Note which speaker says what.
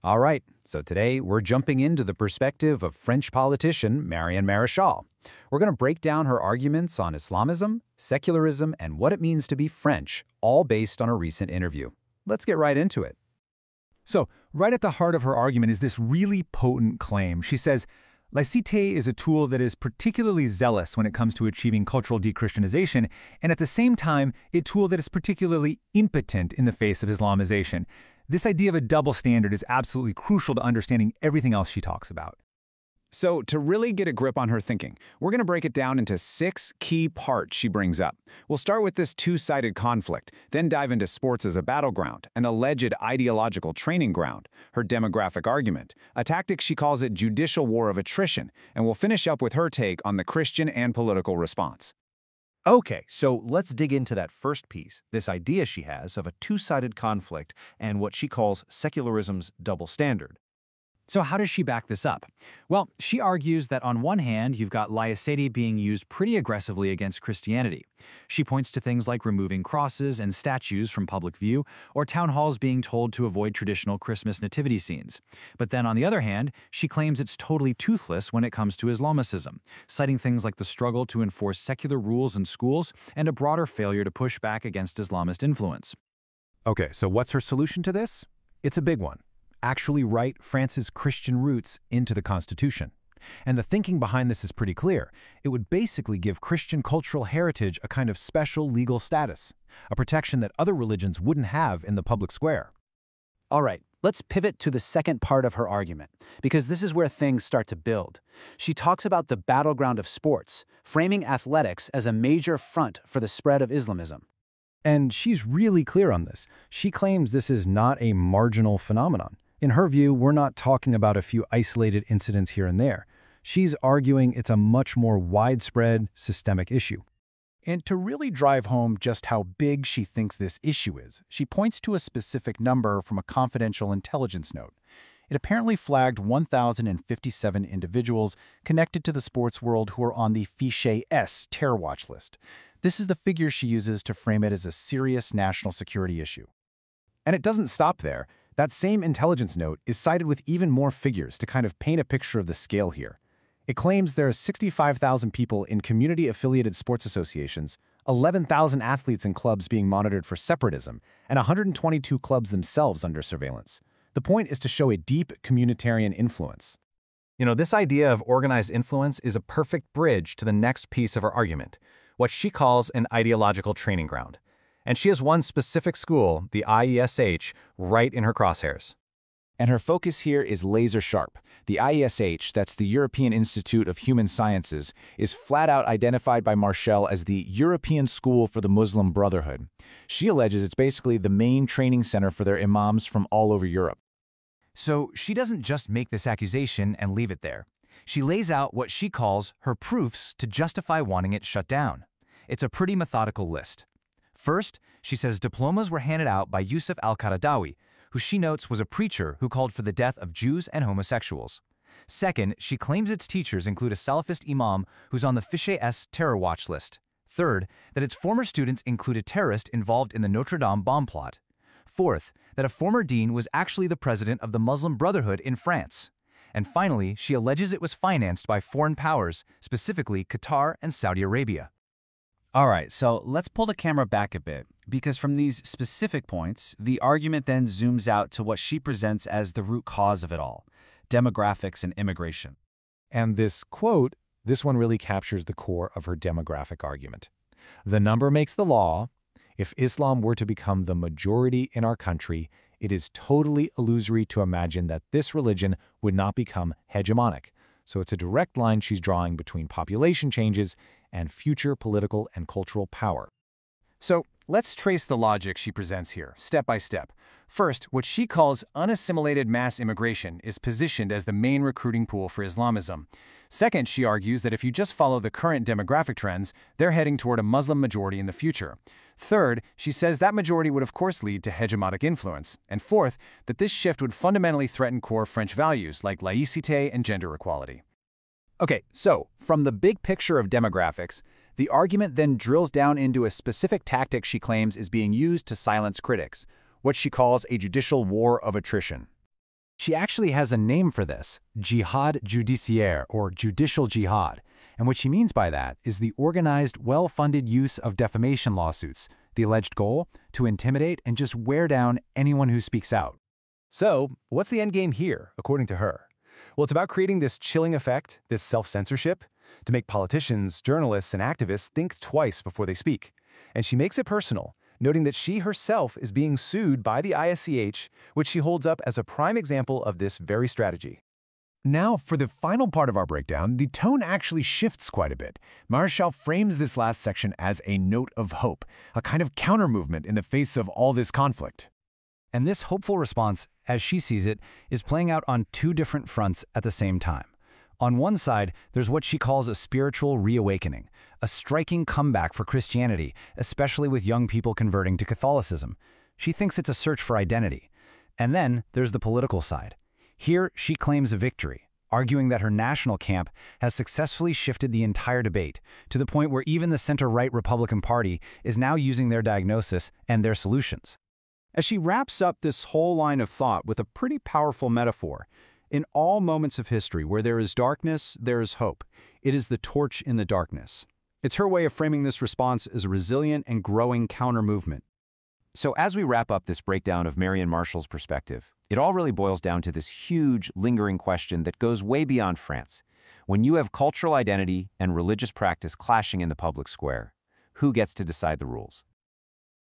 Speaker 1: All right, so today we're jumping into the perspective of French politician Marianne Maréchal. We're going to break down her arguments on Islamism, secularism, and what it means to be French, all based on a recent interview. Let's get right into it.
Speaker 2: So, right at the heart of her argument is this really potent claim. She says, laïcité is a tool that is particularly zealous when it comes to achieving cultural de-Christianization, and at the same time, a tool that is particularly impotent in the face of Islamization. This idea of a double standard is absolutely crucial to understanding everything else she talks about.
Speaker 1: So, to really get a grip on her thinking, we're going to break it down into 6 key parts she brings up. We'll start with this two-sided conflict, then dive into sports as a battleground, an alleged ideological training ground, her demographic argument, a tactic she calls it judicial war of attrition, and we'll finish up with her take on the Christian and political response.
Speaker 3: Okay, so let's dig into that first piece, this idea she has of a two-sided conflict and what she calls secularism's double standard. So how does she back this up? Well, she argues that on one hand, you've got laicity being used pretty aggressively against Christianity. She points to things like removing crosses and statues from public view, or town halls being told to avoid traditional Christmas nativity scenes. But then on the other hand, she claims it's totally toothless when it comes to Islamicism, citing things like the struggle to enforce secular rules in schools and a broader failure to push back against Islamist influence. Okay, so what's her solution to this? It's a big one. Actually write France's Christian roots into the Constitution. And the thinking behind this is pretty clear. It would basically give Christian cultural heritage a kind of special legal status, a protection that other religions wouldn't have in the public square.
Speaker 4: All right, let's pivot to the second part of her argument, because this is where things start to build. She talks about the battleground of sports, framing athletics as a major front for the spread of Islamism.
Speaker 3: And she's really clear on this. She claims this is not a marginal phenomenon. In her view, we're not talking about a few isolated incidents here and there. She's arguing it's a much more widespread, systemic issue.
Speaker 5: And to really drive home just how big she thinks this issue is, she points to a specific number from a confidential intelligence note. It apparently flagged 1,057 individuals connected to the sports world who are on the Fichier S terror watch list. This is the figure she uses to frame it as a serious national security issue.
Speaker 1: And it doesn't stop there. That same intelligence note is cited with even more figures to kind of paint a picture of the scale here. It claims there are 65,000 people in community-affiliated sports associations, 11,000 athletes and clubs being monitored for separatism, and 122 clubs themselves under surveillance. The point is to show a deep communitarian influence.
Speaker 3: You know, this idea of organized influence is a perfect bridge to the next piece of her argument, what she calls an ideological training ground. And she has one specific school, the IESH, right in her crosshairs.
Speaker 1: And her focus here is laser sharp. The IESH, that's the European Institute of Human Sciences, is flat out identified by Maréchal as the European School for the Muslim Brotherhood. She alleges it's basically the main training center for their imams from all over Europe.
Speaker 2: So she doesn't just make this accusation and leave it there. She lays out what she calls her proofs to justify wanting it shut down. It's a pretty methodical list. First, she says diplomas were handed out by Yusuf al-Qaradawi, who she notes was a preacher who called for the death of Jews and homosexuals. Second, she claims its teachers include a Salafist imam who's on the Fichier S terror watch list. Third, that its former students include a terrorist involved in the Notre Dame bomb plot. Fourth, that a former dean was actually the president of the Muslim Brotherhood in France. And finally, she alleges it was financed by foreign powers, specifically Qatar and Saudi Arabia.
Speaker 4: All right, so let's pull the camera back a bit, because from these specific points, the argument then zooms out to what she presents as the root cause of it all: demographics and immigration.
Speaker 3: And this quote, this one really captures the core of her demographic argument. The number makes the law. If Islam were to become the majority in our country, it is totally illusory to imagine that this religion would not become hegemonic. So it's a direct line she's drawing between population changes and future political and cultural power.
Speaker 1: So let's trace the logic she presents here, step by step. First, what she calls unassimilated mass immigration is positioned as the main recruiting pool for Islamism. Second, she argues that if you just follow the current demographic trends, they're heading toward a Muslim majority in the future. Third, she says that majority would of course lead to hegemonic influence. And fourth, that this shift would fundamentally threaten core French values like laïcité and gender equality. Okay, so from the big picture of demographics, the argument then drills down into a specific tactic she claims is being used to silence critics, what she calls a judicial war of attrition.
Speaker 5: She actually has a name for this, jihad judiciaire, or judicial jihad, and what she means by that is the organized, well-funded use of defamation lawsuits, the alleged goal to intimidate and just wear down anyone who speaks out.
Speaker 3: So, what's the end game here, according to her? Well, it's about creating this chilling effect, this self-censorship, to make politicians, journalists, and activists think twice before they speak. And she makes it personal, noting that she herself is being sued by the ISCH, which she holds up as a prime example of this very strategy.
Speaker 1: Now, for the final part of our breakdown, the tone actually shifts quite a bit. Mare frames this last section as a note of hope, a kind of counter-movement in the face of all this conflict.
Speaker 2: And this hopeful response, as she sees it, is playing out on two different fronts at the same time. On one side, there's what she calls a spiritual reawakening, a striking comeback for Christianity, especially with young people converting to Catholicism. She thinks it's a search for identity. And then there's the political side. Here, she claims a victory, arguing that her national camp has successfully shifted the entire debate to the point where even the center-right Republican Party is now using their diagnosis and their solutions.
Speaker 4: As she wraps up this whole line of thought with a pretty powerful metaphor, in all moments of history where there is darkness, there is hope. It is the torch in the darkness. It's her way of framing this response as a resilient and growing counter-movement.
Speaker 3: So as we wrap up this breakdown of Marion Marshall's perspective, it all really boils down to this huge, lingering question that goes way beyond France. When you have cultural identity and religious practice clashing in the public square, who gets to decide the rules?